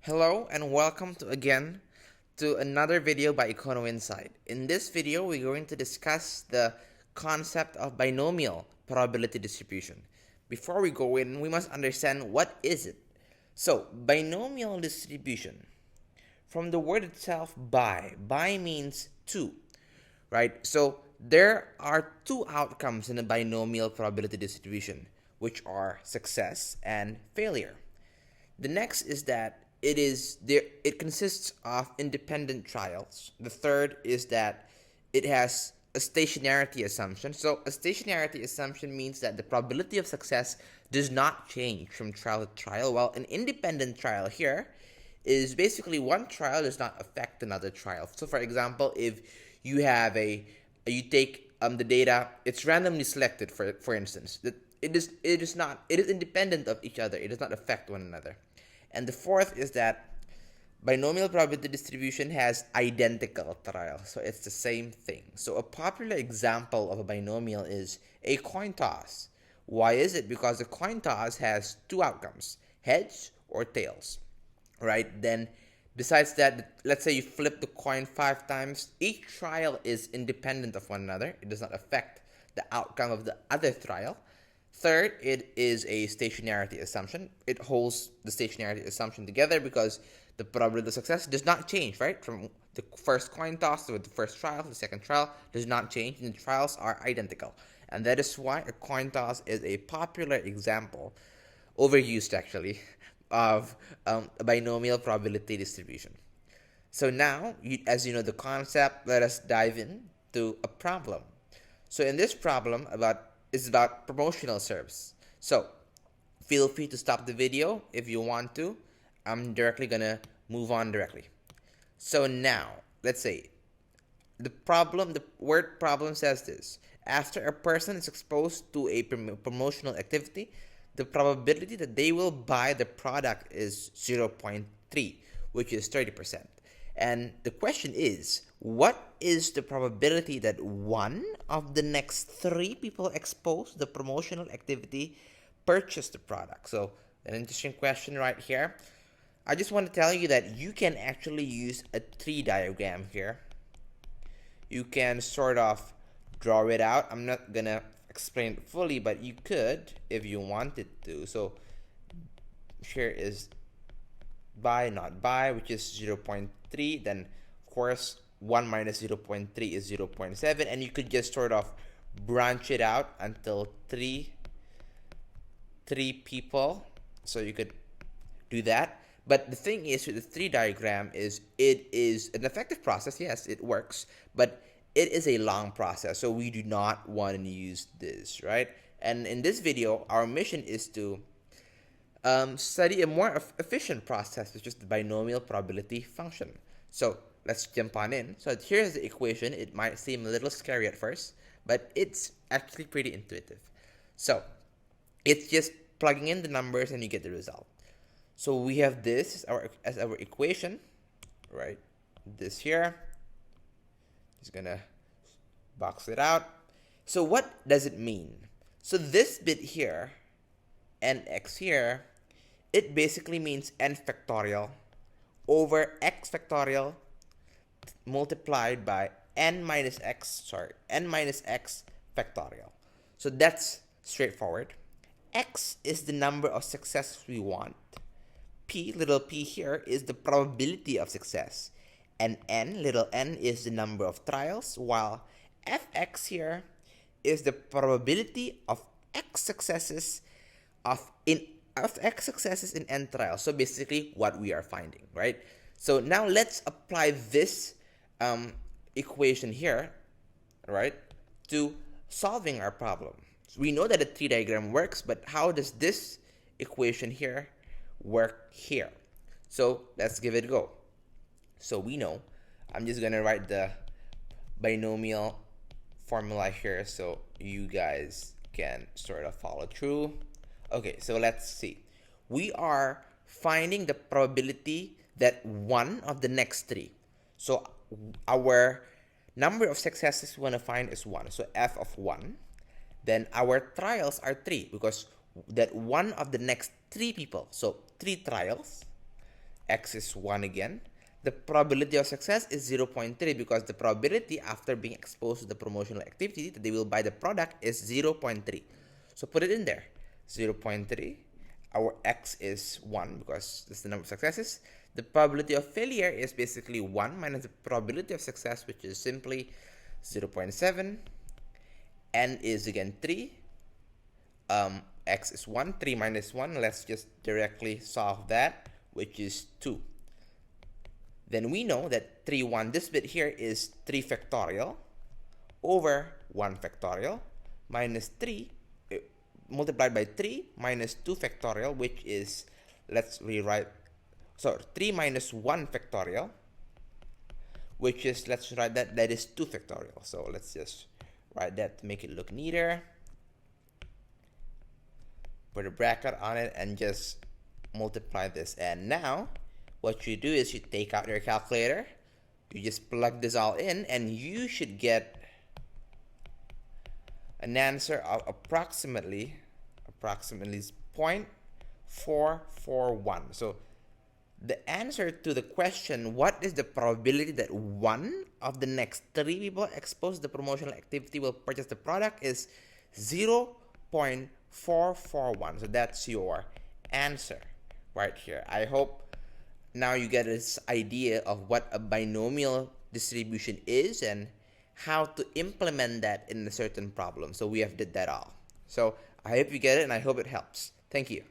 Hello and welcome to another video by Econo Insight. In this video, we're going to discuss the concept of binomial probability distribution. Before we go in, we must understand what is it. So, binomial distribution. From the word itself, bi means two, right? So, there are two outcomes in a binomial probability distribution, which are success and failure. The next is that it consists of independent trials. The third is that it has a stationarity assumption. So a stationarity assumption means that the probability of success does not change from trial to trial, while an independent trial here is basically one trial does not affect another trial. So for example, if you have you take the data, it's randomly selected for instance. That it is independent of each other. It does not affect one another. And the fourth is that binomial probability distribution has identical trials. So it's the same thing. So a popular example of a binomial is a coin toss. Why is it? Because the coin toss has two outcomes, heads or tails, right? Then besides that, let's say you flip the coin 5 times. Each trial is independent of one another. It does not affect the outcome of the other trial. Third, it is a stationarity assumption. It holds the stationarity assumption together because the probability of success does not change, right? From the first coin toss to the first trial to the second trial does not change, and the trials are identical. And that is why a coin toss is a popular example, overused actually, of a binomial probability distribution. So now, as you know the concept, let us dive into a problem. So in this problem, it's about promotional service. So feel free to stop the video if you want to. I'm directly gonna move on directly. So now, let's say the word problem says this. After a person is exposed to a promotional activity, the probability that they will buy the product is 0.3, which is 30%. And the question is, what is the probability that one of the next three people exposed to the promotional activity purchase the product? So, an interesting question right here. I just want to tell you that you can actually use a tree diagram here. You can sort of draw it out. I'm not gonna explain it fully, but you could if you wanted to. So, here is by, not by, which is 0.3. Then, of course, 1 minus 0.3 is 0.7. And you could just sort of branch it out until three people. So you could do that. But the thing is with the tree diagram is it is an effective process. Yes, it works. But it is a long process. So we do not want to use this, right? And in this video, our mission is to study a more efficient process, which is the binomial probability function. So let's jump on in. So here's the equation. It might seem a little scary at first, but it's actually pretty intuitive. So it's just plugging in the numbers and you get the result. So we have this as our equation, right? This here. Just gonna box it out. So what does it mean? So this bit here, nx here, it basically means n factorial over x factorial multiplied by n minus x factorial. So that's straightforward. X is the number of successes we want. P, little p here, is the probability of success. And n, little n, is the number of trials, while fx here is the probability of x successes in n trials. So basically what we are finding, right? So now let's apply this equation here, right, to solving our problem. So we know that a tree diagram works, but how does this equation here work here? So let's give it a go. So we know, I'm just gonna write the binomial formula here so you guys can sort of follow through. Okay, so let's see. We are finding the probability that one of the next three. So our number of successes we want to find is 1. So f of 1. Then our trials are 3 because that one of the next 3 people. So 3 trials. x is 1 again. The probability of success is 0.3 because the probability after being exposed to the promotional activity that they will buy the product is 0.3. So put it in there. 0.3. Our x is 1 because that's the number of successes. The probability of failure is basically 1 minus the probability of success, which is simply 0.7. N is again 3. X is 1. 3 minus 1. Let's just directly solve that, which is 2. Then we know that 3, 1, this bit here is 3 factorial over 1 factorial minus 3 multiplied by 3 minus 2 factorial, which is, let's rewrite, so 3 minus 1 factorial, which is, let's write that is 2 factorial. So let's just write that to make it look neater. Put a bracket on it and just multiply this. And now what you do is you take out your calculator, you just plug this all in, and you should get an answer of approximately 0.441. So the answer to the question, what is the probability that one of the next 3 people exposed to the promotional activity will purchase the product, is 0.441. So that's your answer right here. I hope now you get this idea of what a binomial distribution is and how to implement that in a certain problem. So we have did that all. So I hope you get it and I hope it helps. Thank you.